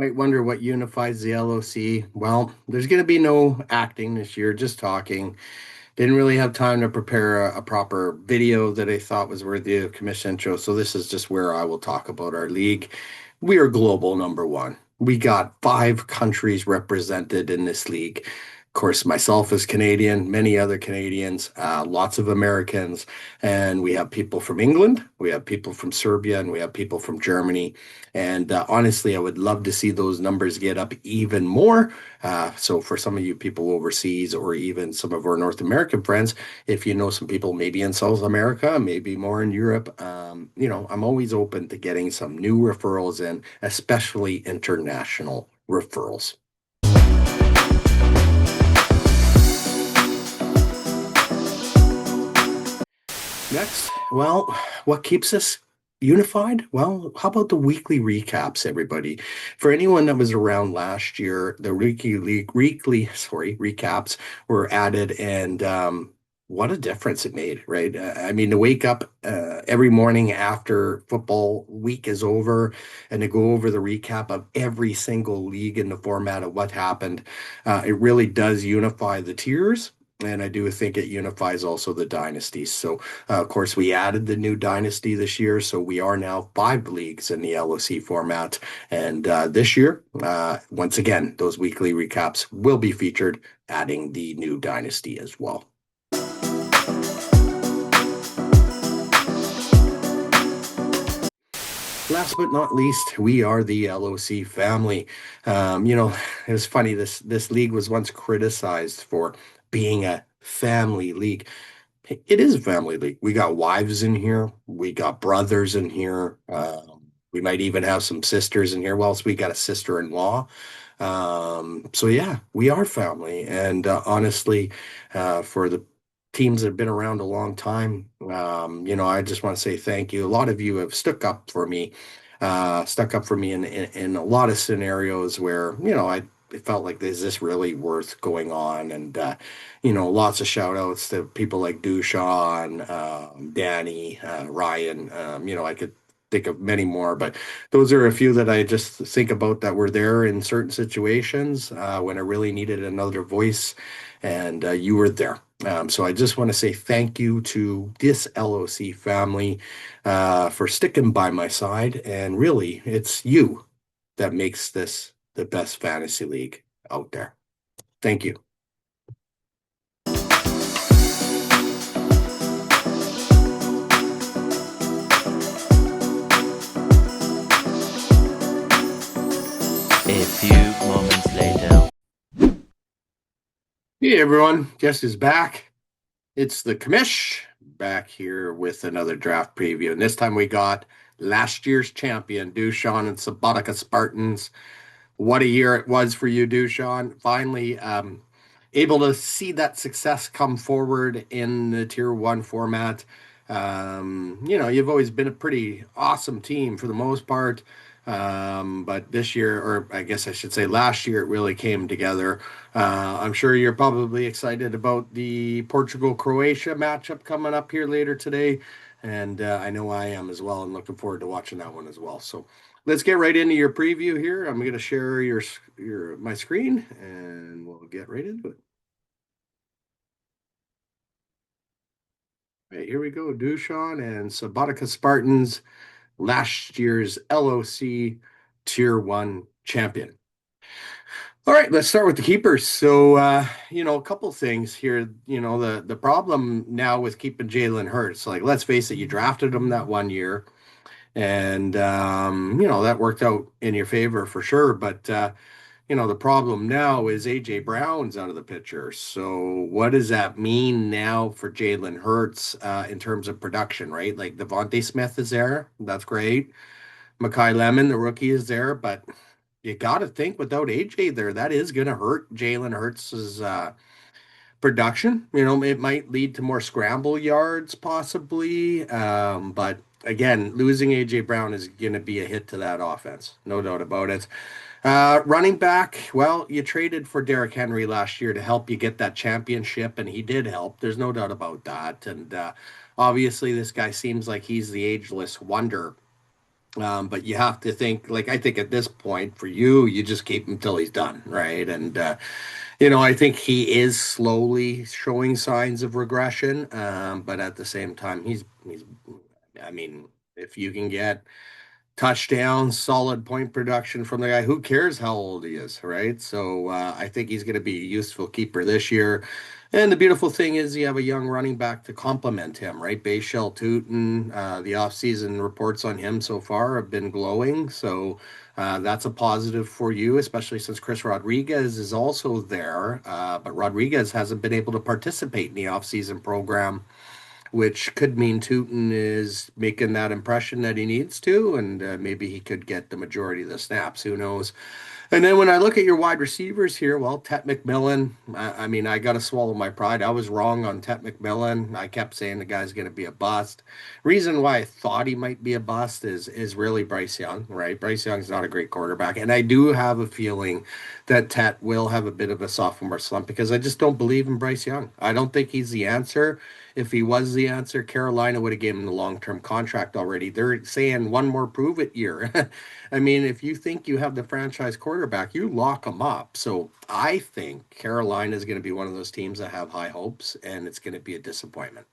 Might wonder what unifies the LOC. Well, there's going to be no acting this year, just talking. Didn't really have time to prepare a proper video that I thought was worthy of commission intro. So this is just where I will talk about our league. We are global number one. We got five countries represented in this league. Of course, myself as Canadian, many other Canadians, lots of Americans, and we have people from England, we have people from Serbia, and we have people from Germany. And honestly, I would love to see those numbers get up even more. So for some of you people overseas or even some of our North American friends, if you know some people maybe in South America, maybe more in Europe, I'm always open to getting some new referrals in, especially international referrals. Next, well, what keeps us unified? Well, how about the weekly recaps, everybody? For anyone that was around last year, the weekly recaps were added, and what a difference it made, right? I mean, to wake up every morning after football week is over and to go over the recap of every single league in the format of what happened, it really does unify the tiers. And I do think it unifies also the dynasties. So of course, we added the new dynasty this year, so we are now five leagues in the LOC format. And this year, once again, those weekly recaps will be featured, adding the new dynasty as well. Last but not least, we are the LOC family. It was funny. This league was once criticized for being a family league. It is a family league. We got wives in here. We got brothers in here. We might even have some sisters in here. Well, we got a sister-in-law. So yeah, we are family. And honestly, for the teams that have been around a long time, I just want to say thank you. A lot of you have stuck up for me in a lot of scenarios where, I it felt like, is this really worth going on? And lots of shout outs to people like Dushan, Danny, Ryan. I could think of many more, but those are a few that I just think about that were there in certain situations when I really needed another voice, and you were there. So I just want to say thank you to this LOC family for sticking by my side. And really, it's you that makes this the best fantasy league out there. Thank you. A few moments later. Hey everyone, guess who's back? It's the commish back here with another draft preview. And this time we got last year's champion, Dushan and Subotica Spartans. What a year it was for you, Dushan. Finally, able to see that success come forward in the Tier 1 format. You've always been a pretty awesome team for the most part. But this year, or I guess I should say last year, it really came together. I'm sure you're probably excited about the Portugal-Croatia matchup coming up here later today. And I know I am as well, and looking forward to watching that one as well. So let's get right into your preview here. I'm going to share your my screen, and we'll get right into it. All right, here we go. Dushan and Subotica Spartans, last year's LOC Tier 1 champion. All right, let's start with the keepers. So, a couple things here. The problem now with keeping Jalen Hurts, like, let's face it, you drafted him that one year, and that worked out in your favor for sure. But the problem now is AJ Brown's out of the picture. So what does that mean now for Jalen Hurts in terms of production, right? Like Devontae Smith is there. That's great. Makai Lemon, the rookie, is there, but you got to think without AJ there, that is going to hurt Jalen Hurts's production. It might lead to more scramble yards possibly. But again, losing AJ Brown is going to be a hit to that offense. No doubt about it. Running back, well, you traded for Derrick Henry last year to help you get that championship, and he did help. There's no doubt about that. And obviously, this guy seems like he's the ageless wonder But you have to think, like, I think at this point for you, you just keep him till he's done, right? And I think he is slowly showing signs of regression. But at the same time, I mean, if you can get touchdowns, solid point production from the guy. Who cares how old he is, right? So I think he's going to be a useful keeper this year. And the beautiful thing is you have a young running back to complement him, right? Bayshell Tootin, the offseason reports on him so far have been glowing. So that's a positive for you, especially since Chris Rodriguez is also there. But Rodriguez hasn't been able to participate in the offseason program, which could mean Tootin is making that impression that he needs to, and maybe he could get the majority of the snaps. Who knows? And then when I look at your wide receivers here, well, Tet McMillan, I mean, I got to swallow my pride. I was wrong on Tet McMillan. I kept saying the guy's going to be a bust. Reason why I thought he might be a bust is really Bryce Young, right? Bryce Young's not a great quarterback. And I do have a feeling that Tet will have a bit of a sophomore slump because I just don't believe in Bryce Young. I don't think he's the answer. If he was the answer, Carolina would have given him the long-term contract already. They're saying one more prove it year. I mean, if you think you have the franchise quarterback, you lock him up. So I think Carolina is going to be one of those teams that have high hopes, and it's going to be a disappointment.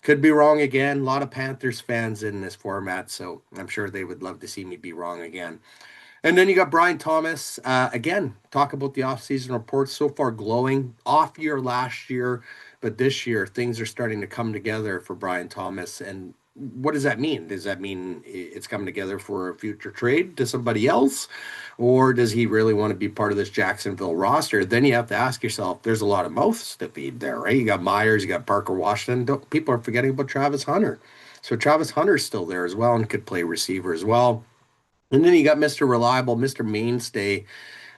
Could be wrong again. A lot of Panthers fans in this format, so I'm sure they would love to see me be wrong again. And then you got Brian Thomas. Again, talk about the offseason reports. So far, glowing. Off year last year, but this year, things are starting to come together for Brian Thomas. And what does that mean? Does that mean it's coming together for a future trade to somebody else? Or does he really want to be part of this Jacksonville roster? Then you have to ask yourself, there's a lot of mouths to feed there, right? You got Myers, you got Parker Washington. People are forgetting about Travis Hunter. So Travis Hunter's still there as well and could play receiver as well. And then you got Mr. Reliable, Mr. Mainstay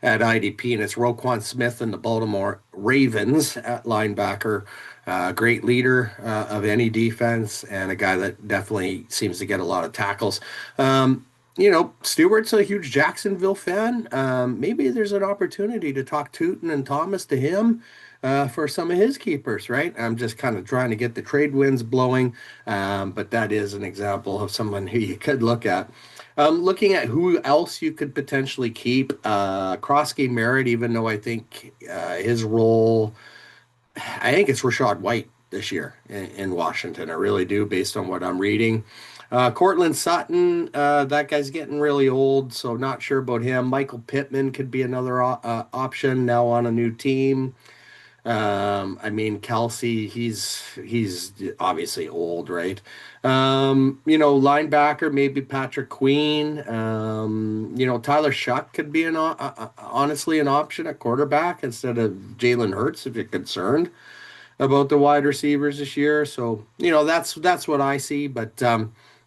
at IDP, and it's Roquan Smith and the Baltimore Ravens at linebacker. Great leader of any defense and a guy that definitely seems to get a lot of tackles. Stewart's a huge Jacksonville fan. Maybe there's an opportunity to talk Tootin and Thomas to him for some of his keepers, right? I'm just kind of trying to get the trade winds blowing, but that is an example of someone who you could look at. Looking at who else you could potentially keep, Krosky Merritt, even though I think his role, I think it's Rashad White this year in Washington. I really do, based on what I'm reading. Cortland Sutton, that guy's getting really old, so not sure about him. Michael Pittman could be another option now on a new team. I mean, Kelsey, he's obviously old, right? Linebacker, maybe Patrick Queen. Tyler Shuck could be honestly an option at quarterback instead of Jalen Hurts if you're concerned about the wide receivers this year. So, that's what I see. But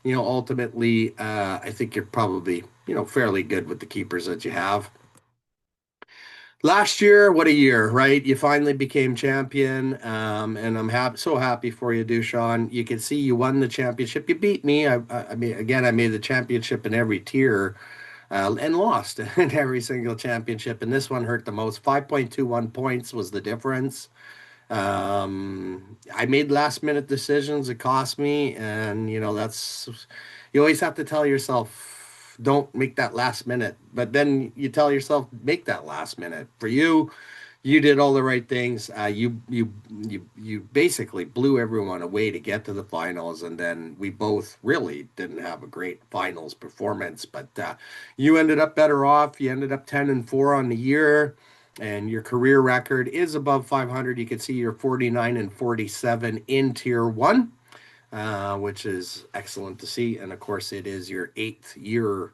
ultimately, I think you're probably, fairly good with the keepers that you have. Last year, what a year, right? You finally became champion, and I'm so happy for you, Dushan. You can see you won the championship. You beat me. I mean, again, I made the championship in every tier, and lost in every single championship. And this one hurt the most. 5.21 points was the difference. I made last minute decisions. It cost me, and you always have to tell yourself, don't make that last minute. But then you tell yourself, make that last minute. For you, you did all the right things. You basically blew everyone away to get to the finals, and then we both really didn't have a great finals performance. But you ended up better off. You ended up 10-4 on the year, and your career record is above 500. You can see you're 49-47 in Tier One, which is excellent to see. And of course, it is your eighth year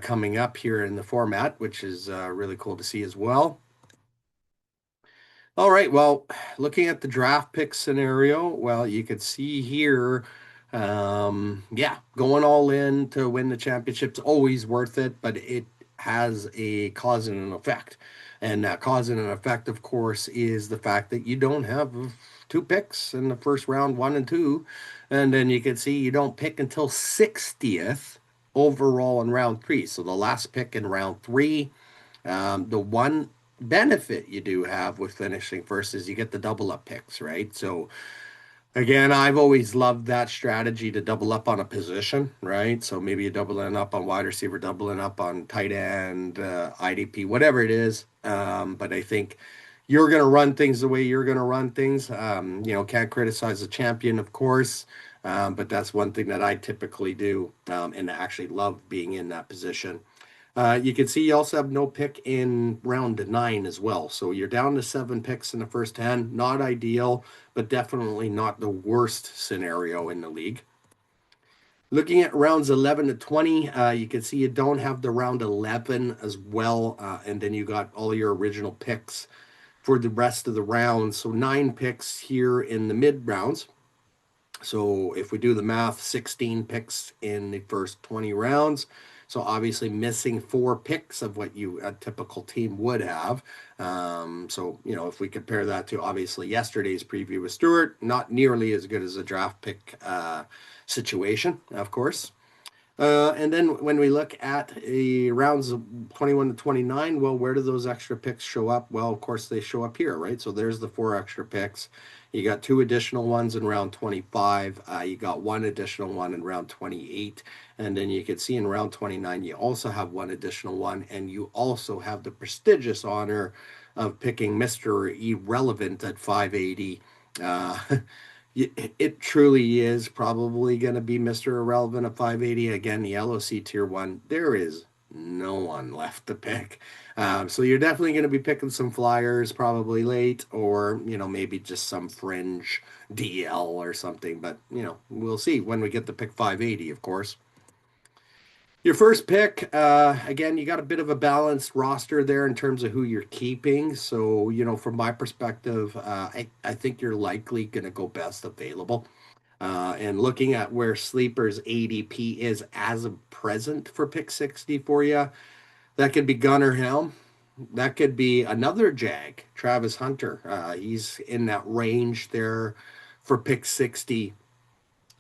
coming up here in the format, which is really cool to see as well. All right. Well, looking at the draft pick scenario, well, you could see here, yeah, going all in to win the championship's always worth it, but it has a cause and an effect. And that cause and an effect, of course, is the fact that you don't have two picks in the first round, one and two. And then you can see you don't pick until 60th overall in round three. So the last pick in round three. The one benefit you do have with finishing first is you get the double up picks, right? So Again, I've always loved that strategy to double up on a position, right? So maybe you're doubling up on wide receiver, doubling up on tight end, IDP, whatever it is. But I think you're going to run things the way you're going to run things. Can't criticize the champion, of course, but that's one thing that I typically do, and I actually love being in that position. You can see you also have no pick in round nine as well. So you're down to 7 picks in the first 10. Not ideal, but definitely not the worst scenario in the league. Looking at rounds 11 to 20, you can see you don't have the round 11 as well. And then you got all your original picks for the rest of the rounds. So 9 picks here in the mid rounds. So if we do the math, 16 picks in the first 20 rounds. So obviously missing 4 picks of what a typical team would have. If we compare that to obviously yesterday's preview with Stewart, not nearly as good as a draft pick situation, of course. And then when we look at the rounds of 21 to 29, well, where do those extra picks show up? Well, of course, they show up here, right? So there's the 4 extra picks. You got 2 additional ones in round 25. You got 1 additional one in round 28. And then you can see in round 29, you also have 1 additional one. And you also have the prestigious honor of picking Mr. Irrelevant at 580. Uh, it truly is probably going to be Mr. Irrelevant at 580. Again, the LOC tier one, there is no one left to pick. So you're definitely going to be picking some flyers probably late, or, maybe just some fringe DL or something. But, we'll see when we get to pick 580, of course. Your first pick, again, you got a bit of a balanced roster there in terms of who you're keeping. So, from my perspective, I think you're likely going to go best available. And looking at where Sleeper's ADP is as of present for pick 60 for you, that could be Gunnar Helm. That could be another Jag, Travis Hunter. He's in that range there for pick 60.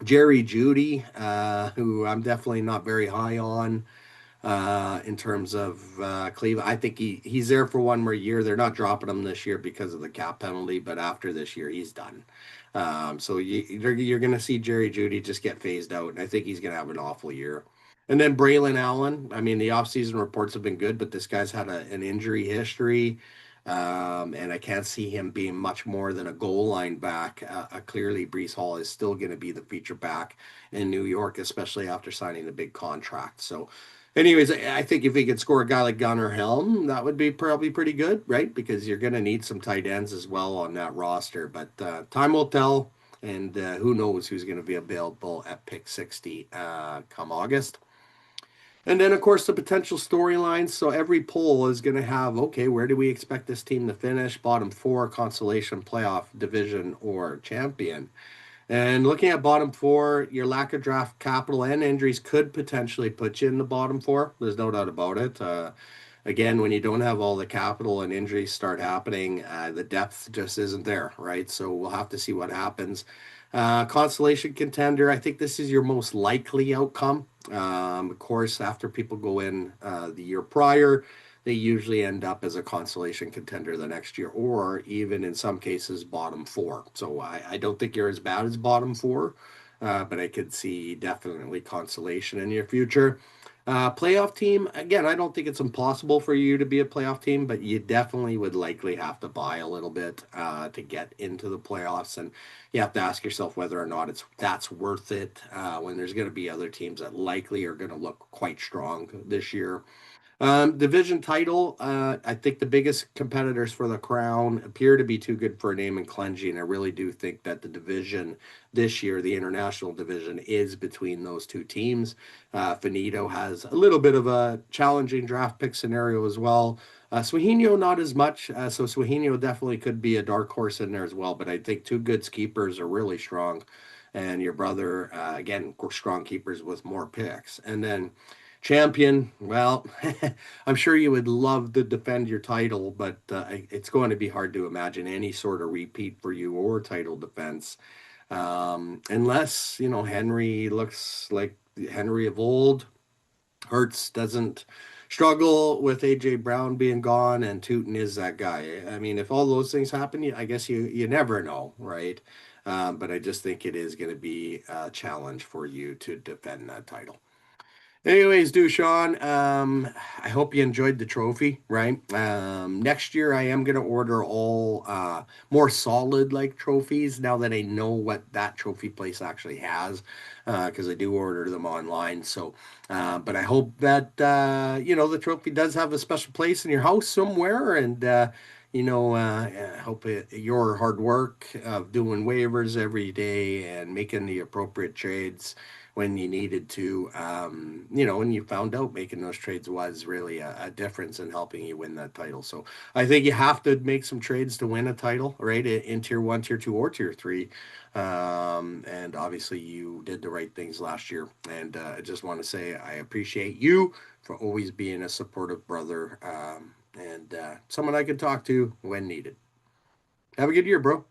Jerry Judy, who I'm definitely not very high on in terms of Cleveland. I think he's there for one more year. They're not dropping him this year because of the cap penalty, but after this year, he's done. So you're going to see Jerry Judy just get phased out, and I think he's going to have an awful year. And then Braylon Allen. I mean, the offseason reports have been good, but this guy's had an injury history. And I can't see him being much more than a goal line back. Clearly, Brees Hall is still going to be the feature back in New York, especially after signing the big contract. So, anyways, I think if he could score a guy like Gunnar Helm, that would be probably pretty good, right? Because you're going to need some tight ends as well on that roster. But time will tell, and who knows who's going to be available at pick 60 come August. And then, of course, the potential storylines. So every poll is going to have, okay, where do we expect this team to finish? Bottom four, consolation, playoff, division, or champion. And looking at bottom four, your lack of draft capital and injuries could potentially put you in the bottom four. There's no doubt about it. Again, when you don't have all the capital and injuries start happening, the depth just isn't there, right? So we'll have to see what happens. Consolation contender, I think this is your most likely outcome. Of course, after people go in the year prior, they usually end up as a consolation contender the next year, or even in some cases, bottom four. So I don't think you're as bad as bottom four, but I could see definitely consolation in your future. Playoff team, again, I don't think it's impossible for you to be a playoff team, but you definitely would likely have to buy a little bit to get into the playoffs. And you have to ask yourself whether or not that's worth it when there's going to be other teams that likely are going to look quite strong this year. Division title, I think the biggest competitors for the crown appear to be too good for a name in Clengy, and I really do think that the division this year, the international division, is between those two teams. Finito has a little bit of a challenging draft pick scenario as well. Swahino, not as much. So Swahino definitely could be a dark horse in there as well, but I think two good keepers are really strong. And your brother, again, strong keepers with more picks. And then champion, well, I'm sure you would love to defend your title, but it's going to be hard to imagine any sort of repeat for you or title defense. Unless, Henry looks like Henry of old. Hertz doesn't struggle with AJ Brown being gone, and Tootin is that guy. I mean, if all those things happen, I guess you never know, right? But I just think it is going to be a challenge for you to defend that title. Anyways, Dushan, I hope you enjoyed the trophy, right? Next year I am gonna order all more solid like trophies now that I know what that trophy place actually has, because I do order them online. So, but I hope that the trophy does have a special place in your house somewhere, and I hope your hard work of doing waivers every day and making the appropriate trades when you needed to, when you found out making those trades was really a difference in helping you win that title. So I think you have to make some trades to win a title, right? In tier one, tier two, or tier three. And obviously, you did the right things last year. And I just want to say I appreciate you for always being a supportive brother and someone I could talk to when needed. Have a good year, bro.